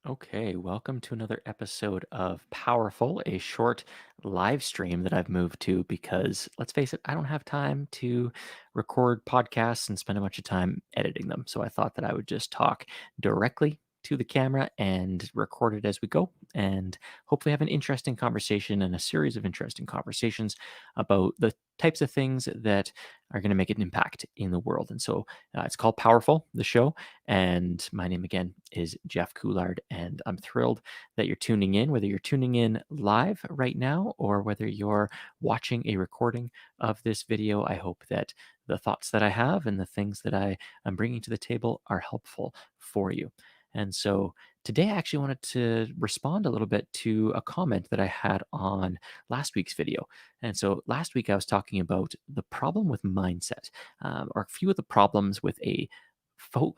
Okay, welcome to another episode of Powerful, a short live stream that I've moved to because let's face it, I don't have time to record podcasts and spend a bunch of time editing them. So I thought that I would just talk directly to the camera and record it as we go and hopefully have an interesting conversation and a series of interesting conversations about the types of things that are going to make an impact in the world. And so it's called Powerful, the show. And my name again is Jeff Coulard, and I'm thrilled that you're tuning in, whether you're tuning in live right now or whether you're watching a recording of this video. I hope that the thoughts that I have and the things that I am bringing to the table are helpful for you. And so today I actually wanted to respond a little bit to a comment that I had on last week's video. And so last week I was talking about the problem with mindset, or a few of the problems with a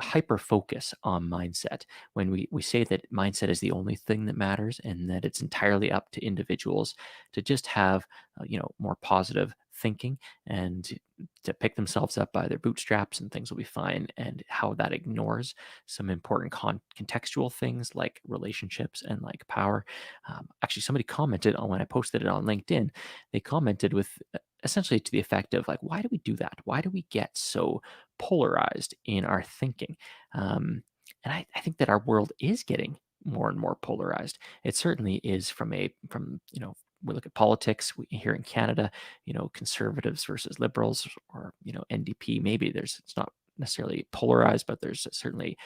hyper focus on mindset when we say that mindset is the only thing that matters and that it's entirely up to individuals to just have more positive thinking and to pick themselves up by their bootstraps and things will be fine, and how that ignores some important contextual things like relationships and like power. Actually, somebody commented on when I posted it on LinkedIn. They commented with essentially to the effect of like, why do we do that? Why do we get so polarized in our thinking? And I think that our world is getting more and more polarized. It certainly is from we look at politics here in Canada, conservatives versus liberals, or NDP. Maybe it's not necessarily polarized, but there's certainly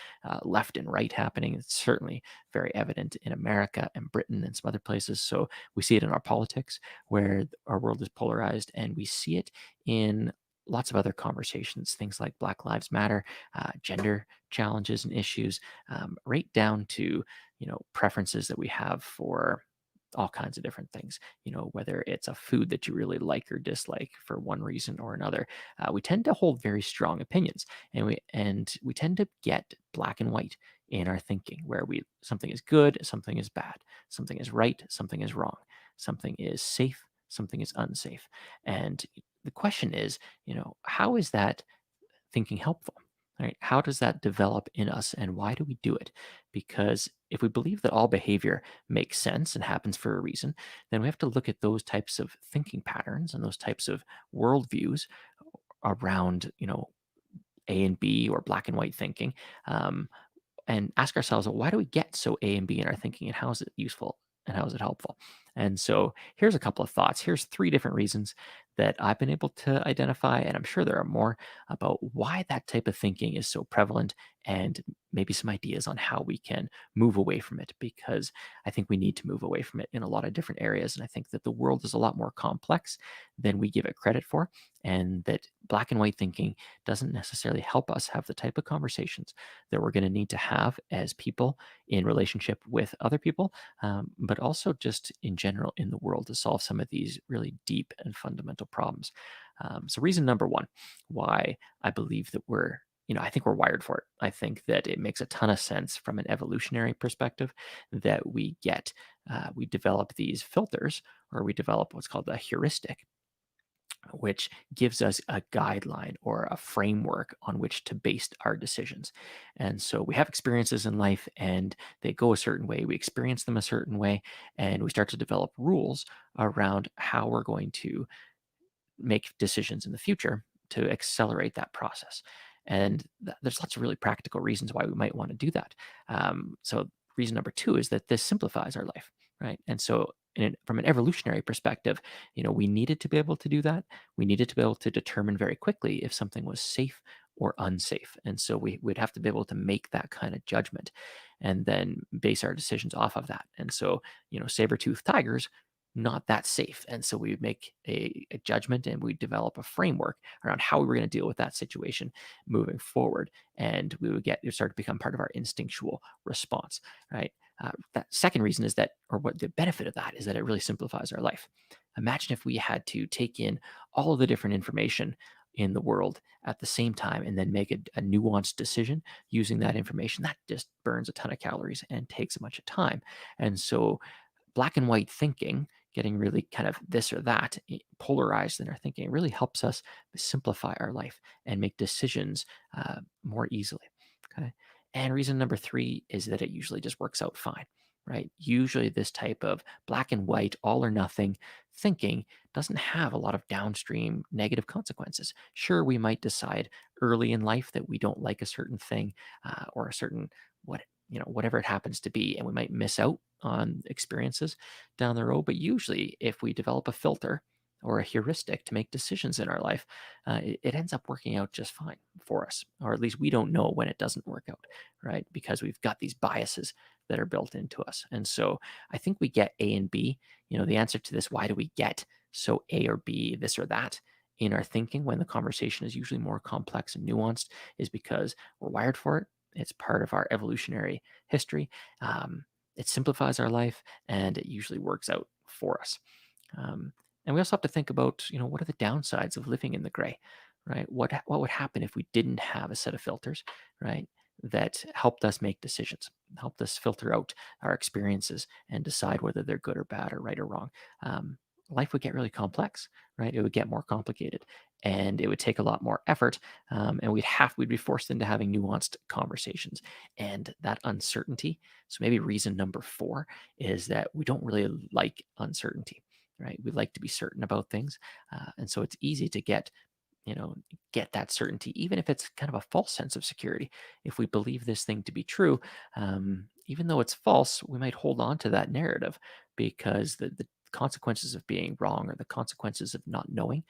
left and right happening. It's certainly very evident in America and Britain and some other places. So we see it in our politics where our world is polarized, and we see it in lots of other conversations, things like Black Lives Matter, gender challenges and issues, right down to preferences that we have for all kinds of different things. Whether it's a food that you really like or dislike for one reason or another, we tend to hold very strong opinions, and we tend to get black and white in our thinking, where we something is good, something is bad, something is right, something is wrong, something is safe, something is unsafe. And the question is, how is that thinking helpful? Right? How does that develop in us and why do we do it? Because if we believe that all behavior makes sense and happens for a reason, then we have to look at those types of thinking patterns and those types of worldviews around, A and B or black and white thinking, um, and ask ourselves, well, why do we get so A and B in our thinking, and how is it useful and how is it helpful? And so here's a couple of thoughts. Here's three different reasons that I've been able to identify, and I'm sure there are more, about why that type of thinking is so prevalent, and maybe some ideas on how we can move away from it, because I think we need to move away from it in a lot of different areas. And I think that the world is a lot more complex than we give it credit for, and that black and white thinking doesn't necessarily help us have the type of conversations that we're going to need to have as people in relationship with other people, but also just in general in the world to solve some of these really deep and fundamental problems. So, reason number one why I believe that I think we're wired for it. I think that it makes a ton of sense from an evolutionary perspective that we develop these filters, or we develop what's called a heuristic, which gives us a guideline or a framework on which to base our decisions. And so we have experiences in life and they go a certain way. We experience them a certain way, and we start to develop rules around how we're going to make decisions in the future to accelerate that process. And there's lots of really practical reasons why we might want to do that. So, reason number two is that this simplifies our life, right? And so, from an evolutionary perspective, we needed to be able to do that. We needed to be able to determine very quickly if something was safe or unsafe. And so, we would have to be able to make that kind of judgment and then base our decisions off of that. And so, saber-toothed tigers, not that safe. And so we would make a judgment and we develop a framework around how we were going to deal with that situation moving forward. And it would start to become part of our instinctual response, right? That second reason is that, or what the benefit of that is, that it really simplifies our life. Imagine if we had to take in all of the different information in the world at the same time and then make a nuanced decision using that information. That just burns a ton of calories and takes a bunch of time. And so black and white thinking, getting really kind of this or that polarized in our thinking, really helps us simplify our life and make decisions more easily. Okay. And reason number three is that it usually just works out fine, right? Usually, this type of black and white, all or nothing thinking doesn't have a lot of downstream negative consequences. Sure, we might decide early in life that we don't like a certain thing or a certain what whatever it happens to be, and we might miss out on experiences down the road. But usually, if we develop a filter or a heuristic to make decisions in our life, it ends up working out just fine for us, or at least we don't know when it doesn't work out, right? Because we've got these biases that are built into us. And so I think we get A and B. The answer to this, why do we get so A or B, this or that in our thinking when the conversation is usually more complex and nuanced, is because we're wired for it. It's part of our evolutionary history. Um, it simplifies our life and it usually works out for us. Um, and we also have to think about, what are the downsides of living in the gray, right? What would happen if we didn't have a set of filters, right? That helped us make decisions, helped us filter out our experiences and decide whether they're good or bad or right or wrong. Um, Life would get really complex, right? It would get more complicated, and it would take a lot more effort. And we'd be forced into having nuanced conversations, and that uncertainty. So maybe reason number four is that we don't really like uncertainty, right? We like to be certain about things. And so it's easy to get that certainty, even if it's kind of a false sense of security. If we believe this thing to be true, even though it's false, we might hold on to that narrative because the consequences of being wrong or the consequences of not knowing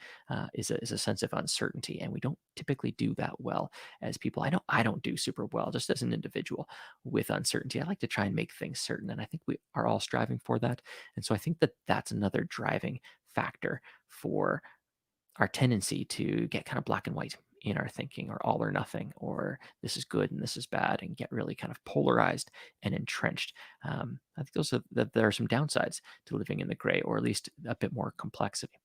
is a sense of uncertainty. And we don't typically do that well as people. I know I don't do super well just as an individual with uncertainty. I like to try and make things certain. And I think we are all striving for that. And so I think that that's another driving factor for our tendency to get kind of black and white in our thinking, or all or nothing, or this is good and this is bad, and get really kind of polarized and entrenched. I think that there are some downsides to living in the gray, or at least a bit more complexity.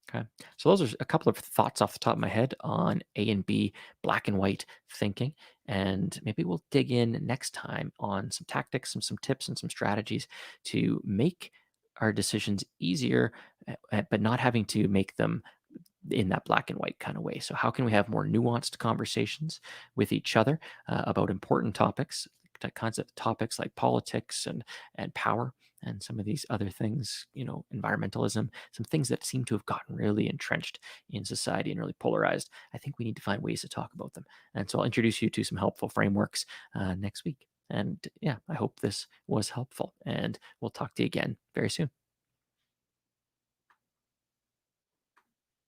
Okay. So those are a couple of thoughts off the top of my head on A and B black and white thinking. And maybe we'll dig in next time on some tactics and some tips and some strategies to make our decisions easier, but not having to make them in that black and white kind of way. So, how can we have more nuanced conversations with each other about important topics, kinds of topics like politics and power and some of these other things, environmentalism, some things that seem to have gotten really entrenched in society and really polarized. I think we need to find ways to talk about them. And so, I'll introduce you to some helpful frameworks next week. And yeah, I hope this was helpful. And we'll talk to you again very soon.